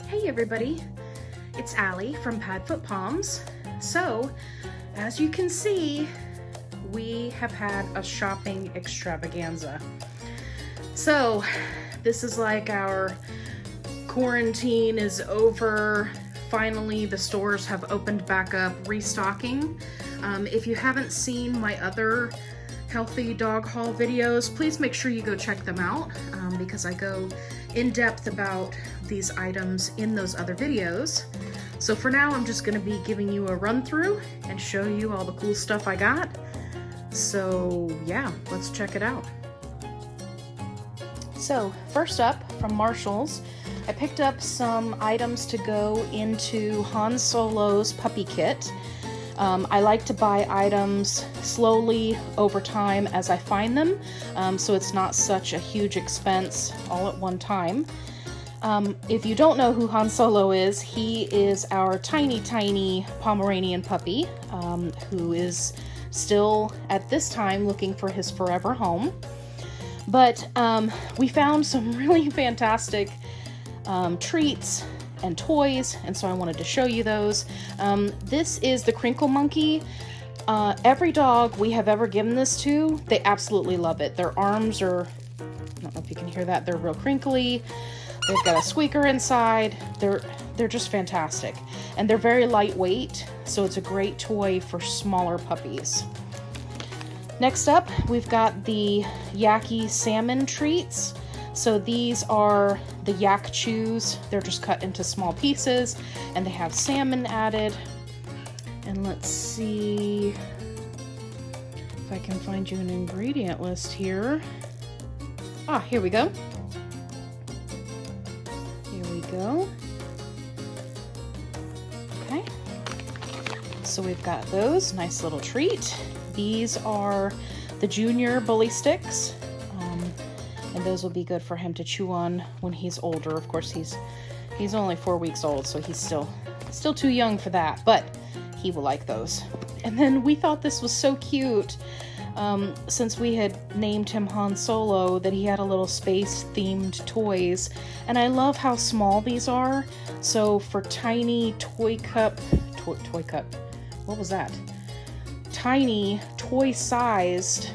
Hey everybody, it's Allie from Padfoot Palms. So, as you can see, we have had a shopping extravaganza. So, this is like our quarantine is over. Finally, the stores have opened back up, restocking. If you haven't seen my other healthy dog haul videos, please make sure you go check them out because I go in depth about these items in those other videos. So for now, I'm just going to be giving you a run through and show you all the cool stuff I got. So yeah, let's check it out. So first up, from Marshall's, I picked up some items to go into Han Solo's puppy kit. I like to buy items slowly over time as I find them, so it's not such a huge expense all at one time. If you don't know who Han Solo is, he is our tiny Pomeranian puppy who is still at this time looking for his forever home. But we found some really fantastic treats and toys, and so I wanted to show you those. This is the Crinkle Monkey. Every dog we have ever given this to, they absolutely love it. Their arms are, I don't know if you can hear that, they're real crinkly. They've got a squeaker inside. They're just fantastic. And they're very lightweight, so it's a great toy for smaller puppies. Next up, we've got the Yaki salmon treats. So these are the yak chews. They're just cut into small pieces and they have salmon added. And let's see if I can find you an ingredient list here. Ah, here we go. Here we go. Okay. So we've got those, nice little treat. These are the junior bully sticks. And those will be good for him to chew on when he's older. Of course, he's only 4 weeks old, so he's still too young for that, but he will like those. And then we thought this was so cute, since we had named him Han Solo, that he had a little space-themed toys. And I love how small these are. So for tiny toy cup, what was that? Tiny toy-sized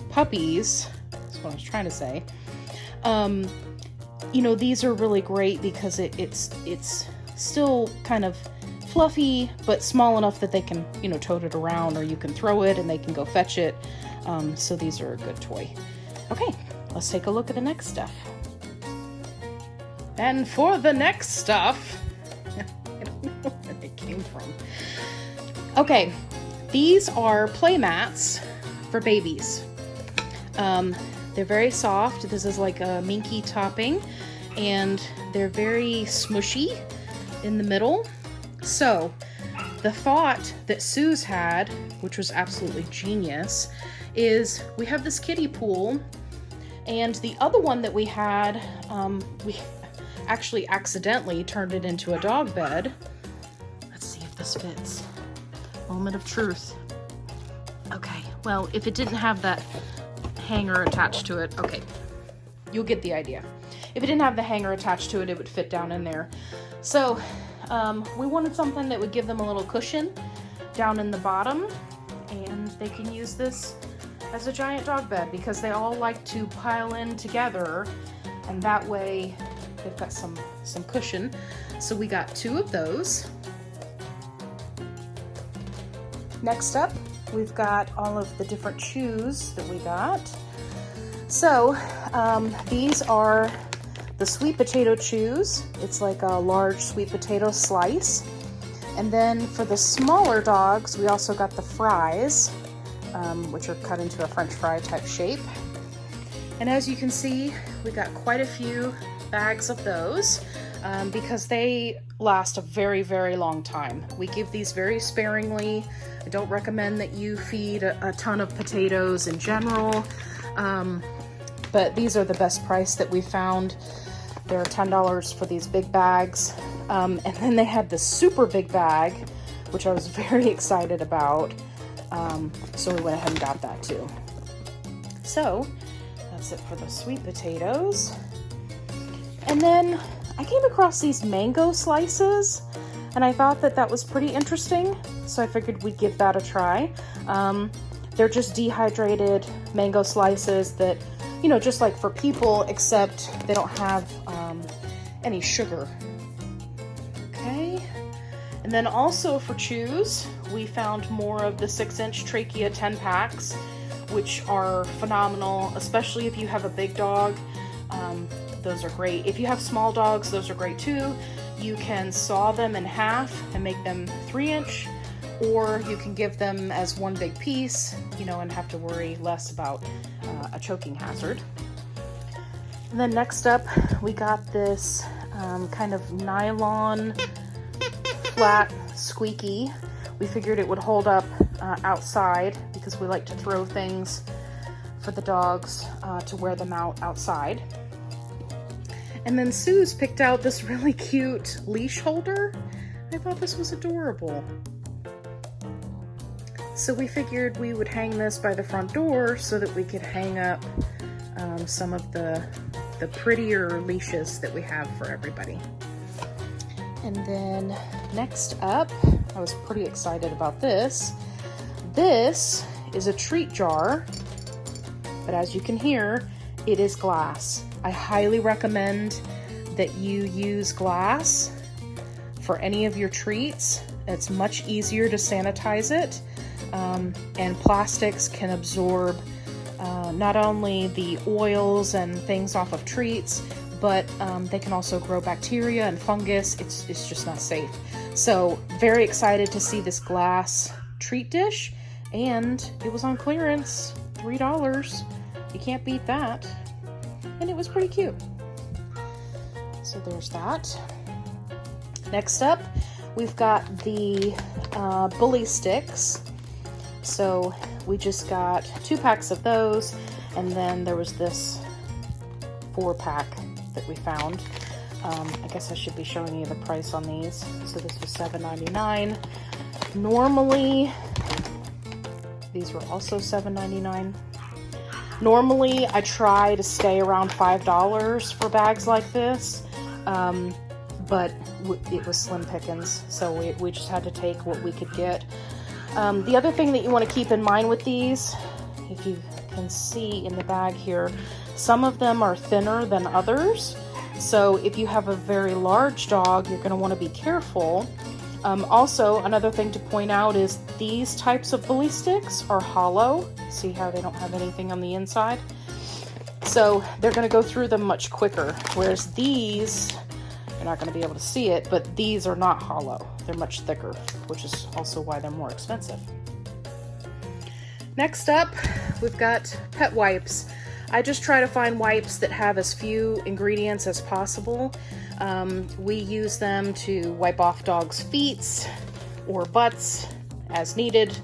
puppies, that's what I was trying to say. You know, these are really great because it's still kind of fluffy, but small enough that they can, you know, tote it around, or you can throw it and they can go fetch it. So these are a good toy. Okay, let's take a look at the next stuff. And for the next stuff, I don't know where they came from. Okay, these are play mats for babies. They're very soft. This is like a minky topping, and they're very smushy in the middle. So the thought that Sue's had, which was absolutely genius, is we have this kiddie pool, and the other one that we had, we actually accidentally turned it into a dog bed. Let's see if this fits. Moment of truth. Okay, well, if it didn't have that hanger attached to it, okay, you'll get the idea. If it didn't have the hanger attached to it, it would fit down in there. So we wanted something that would give them a little cushion down in the bottom, and they can use this as a giant dog bed because they all like to pile in together, and that way they've got some cushion. So we got 2 of those. Next up, we've got all of the different chews that we got. So these are the sweet potato chews. It's like a large sweet potato slice. And then for the smaller dogs, we also got the fries, which are cut into a French fry type shape. And as you can see, we got quite a few bags of those because they last a very, very long time. We give these very sparingly. I don't recommend that you feed a ton of potatoes in general, but these are the best price that we found. They're $10 for these big bags. And then they had this super big bag, which I was very excited about. So we went ahead and got that too. So That's it for the sweet potatoes. And then I came across these mango slices, and I thought that that was pretty interesting, so I figured we'd give that a try. They're just dehydrated mango slices that, you know, just like for people, except they don't have any sugar. Okay, and then also for chews, we found more of the 6-inch trachea 10 packs, which are phenomenal, especially if you have a big dog. Those are great. If you have small dogs, those are great too. You can saw them in half and make them 3-inch, or you can give them as one big piece, you know, and have to worry less about a choking hazard. And then next up, we got this kind of nylon flat squeaky. We figured it would hold up outside because we like to throw things for the dogs to wear them out outside. And then Sue's picked out this really cute leash holder. I thought this was adorable. So we figured we would hang this by the front door so that we could hang up some of the prettier leashes that we have for everybody. And then next up, I was pretty excited about this. This is a treat jar, but as you can hear, it is glass. I highly recommend that you use glass for any of your treats. It's much easier to sanitize it, and plastics can absorb not only the oils and things off of treats, but they can also grow bacteria and fungus. It's just not safe. So very excited to see this glass treat dish, and it was on clearance, $3. You can't beat that. And it was pretty cute. So there's that. Next up, we've got the bully sticks. So we just got 2 packs of those, and then there was this 4-pack that we found. I guess I should be showing you the price on these. So this was $7.99. Normally, these were also $7.99. Normally, I try to stay around $5 for bags like this, but it was slim pickings, so we just had to take what we could get. The other thing that you want to keep in mind with these, if you can see in the bag here, some of them are thinner than others. So if you have a very large dog, you're going to want to be careful. Also, another thing to point out is these types of bully sticks are hollow. See how they don't have anything on the inside? So they're going to go through them much quicker, whereas these, you're not going to be able to see it, but these are not hollow. They're much thicker, which is also why they're more expensive. Next up, we've got pet wipes. I just try to find wipes that have as few ingredients as possible. We use them to wipe off dogs' feet or butts as needed.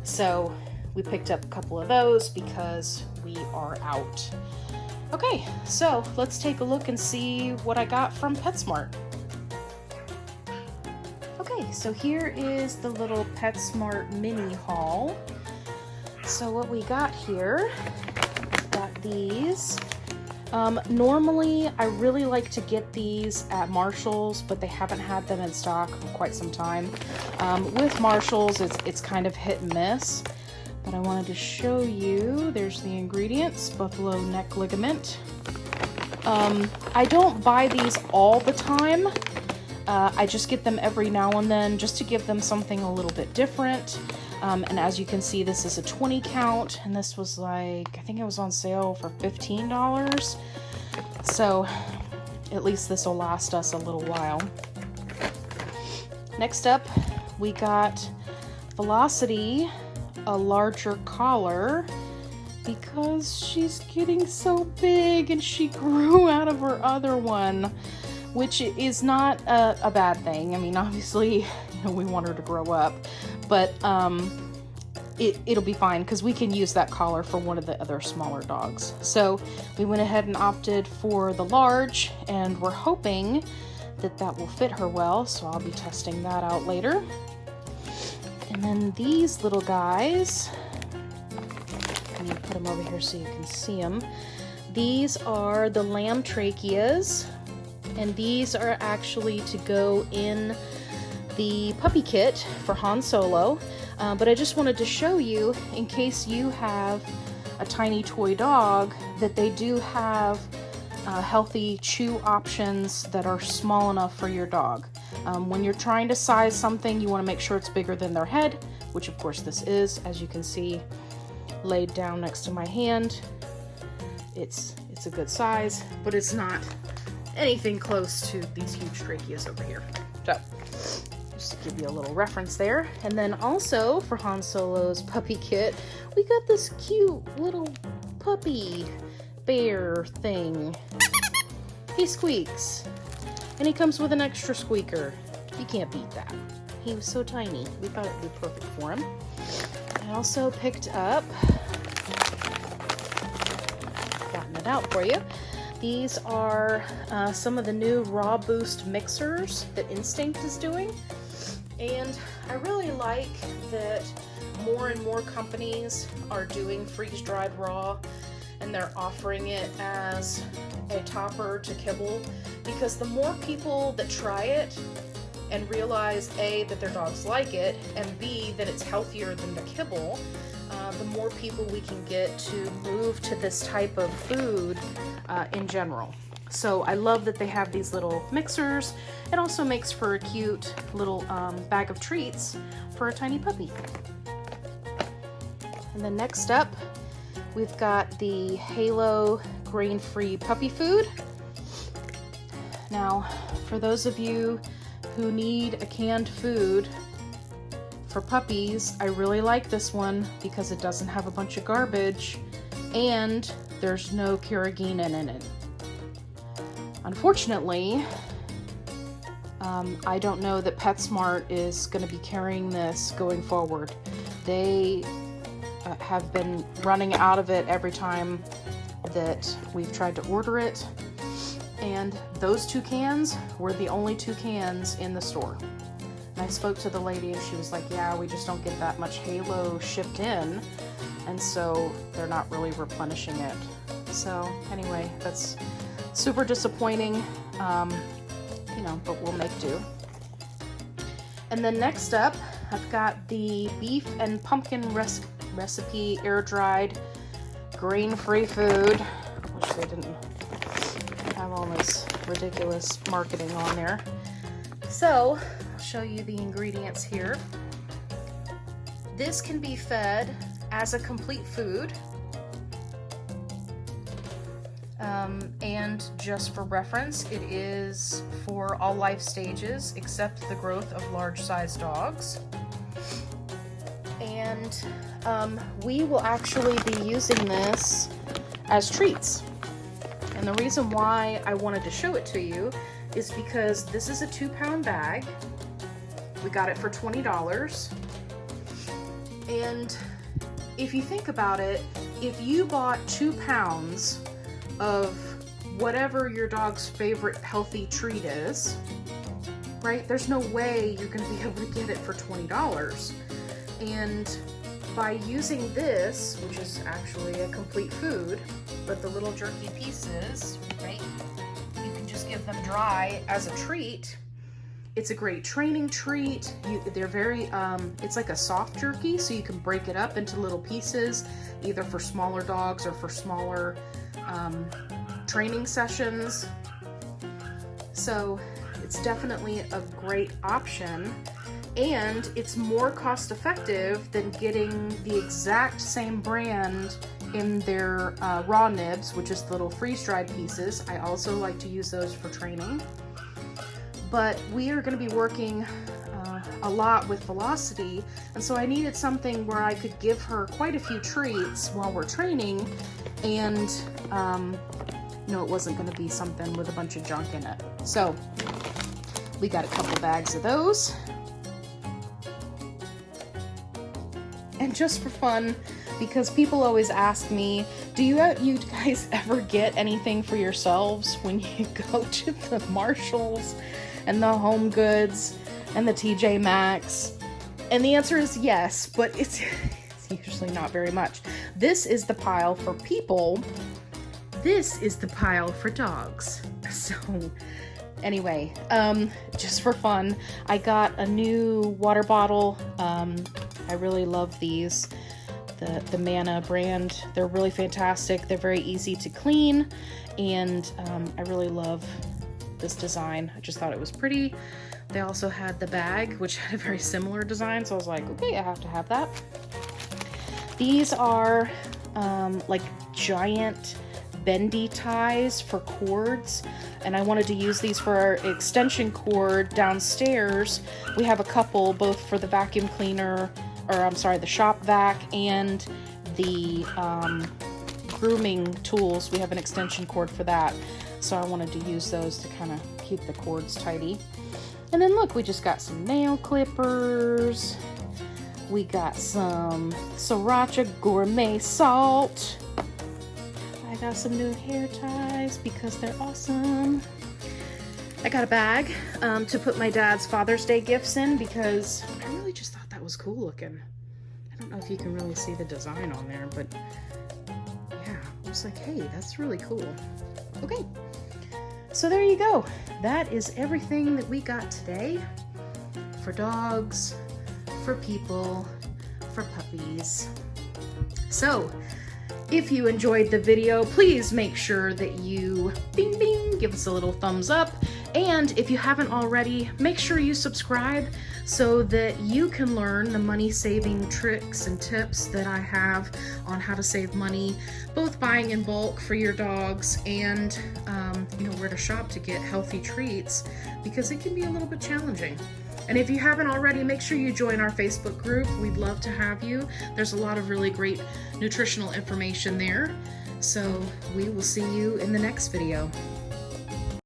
So we picked up a couple of those because we are out. Okay, so let's take a look and see what I got from Petsmart. Okay, so here is the little Petsmart mini haul. So what we got here, got these. Normally, I really like to get these at Marshall's, but they haven't had them in stock for quite some time. With Marshall's, it's kind of hit and miss, but I wanted to show you, there's the ingredients, buffalo neck ligament. I don't buy these all the time. I just get them every now and then just to give them something a little bit different. And as you can see, this is a 20 count, and this was like, I think it was on sale for $15. So at least this will last us a little while. Next up, we got Velocity, a larger collar, because she's getting so big and she grew out of her other one, which is not a bad thing. I mean, obviously, we want her to grow up, but it'll be fine because we can use that collar for one of the other smaller dogs. So we went ahead and opted for the large, and we're hoping that that will fit her well, so I'll be testing that out later. And then these little guys, I'm gonna put them over here so you can see them. These are the lamb tracheas, and these are actually to go in the puppy kit for Han Solo. But I just wanted to show you, in case you have a tiny toy dog, that they do have healthy chew options that are small enough for your dog. When you're trying to size something, you want to make sure it's bigger than their head, which of course this is, as you can see laid down next to my hand. It's a good size, but it's not anything close to these huge tracheas over here. So just to give you a little reference there. And then also for Han Solo's puppy kit, we got this cute little puppy bear thing. He squeaks, and he comes with an extra squeaker. You can't beat that. He was so tiny, we thought it would be perfect for him. I also picked up, gotten it out for you, these are some of the new Raw Boost mixers that Instinct is doing. And I really like that more and more companies are doing freeze-dried raw, and they're offering it as a topper to kibble, because the more people that try it and realize A, that their dogs like it, and B, that it's healthier than the kibble, the more people we can get to move to this type of food in general. So I love that they have these little mixers. It also makes for a cute little bag of treats for a tiny puppy. And then next up, we've got the Halo grain-free puppy food. Now, for those of you who need a canned food for puppies, I really like this one because it doesn't have a bunch of garbage and there's no carrageenan in it. Unfortunately, I don't know that PetSmart is going to be carrying this going forward. They have been running out of it every time that we've tried to order it, and those 2 cans were the only 2 cans in the store. And I spoke to the lady and she was like, yeah, we just don't get that much Halo shipped in, and so they're not really replenishing it. So anyway, that's super disappointing, you know, but we'll make do. And then next up, I've got the beef and pumpkin recipe air-dried grain-free food. I wish they didn't have all this ridiculous marketing on there. So I'll show you the ingredients here. This can be fed as a complete food. And just for reference, it is for all life stages except the growth of large-sized dogs. And we will actually be using this as treats. And the reason why I wanted to show it to you is because this is a 2-pound bag. We got it for $20. And if you think about it, if you bought 2 pounds of whatever your dog's favorite healthy treat is, right? There's no way you're going to be able to get it for $20. And by using this, which is actually a complete food, but the little jerky pieces, right? You can just give them dry as a treat. It's a great training treat. They're very, it's like a soft jerky, so you can break it up into little pieces, either for smaller dogs or for smaller training sessions. So it's definitely a great option, and it's more cost effective than getting the exact same brand in their raw nibs, which is the little freeze-dried pieces. I also like to use those for training. But we are going to be working a lot with Velocity, and so I needed something where I could give her quite a few treats while we're training, and it wasn't going to be something with a bunch of junk in it. So we got a couple bags of those. And just for fun, because people always ask me, do you guys ever get anything for yourselves when you go to the Marshalls and the Home Goods and the TJ Maxx? And the answer is yes, but it's usually not very much. This is the pile for people this is the pile for dogs. So anyway, just for fun, I got a new water bottle. I really love these, the Mana brand. They're really fantastic. They're very easy to clean, and I really love this design. I just thought it was pretty. They also had the bag, which had a very similar design, so I was like, okay, I have to have that. These are like giant bendy ties for cords, and I wanted to use these for our extension cord downstairs. We have a couple, both for the vacuum cleaner, or I'm sorry, the shop vac, and the grooming tools. We have an extension cord for that, so I wanted to use those to kind of keep the cords tidy. And then look, we just got some nail clippers. We got some Sriracha gourmet salt. I got some new hair ties because they're awesome. I got a bag to put my dad's Father's Day gifts in because I really just thought that was cool looking. I don't know if you can really see the design on there, but yeah, I was like, hey, that's really cool. Okay, so there you go. That is everything that we got today for dogs, for people, for puppies. So if you enjoyed the video, please make sure that you bing bing, give us a little thumbs up. And if you haven't already, make sure you subscribe so that you can learn the money saving tricks and tips that I have on how to save money, both buying in bulk for your dogs and you know, where to shop to get healthy treats, because it can be a little bit challenging. And if you haven't already, make sure you join our Facebook group. We'd love to have you. There's a lot of really great nutritional information there. So we will see you in the next video.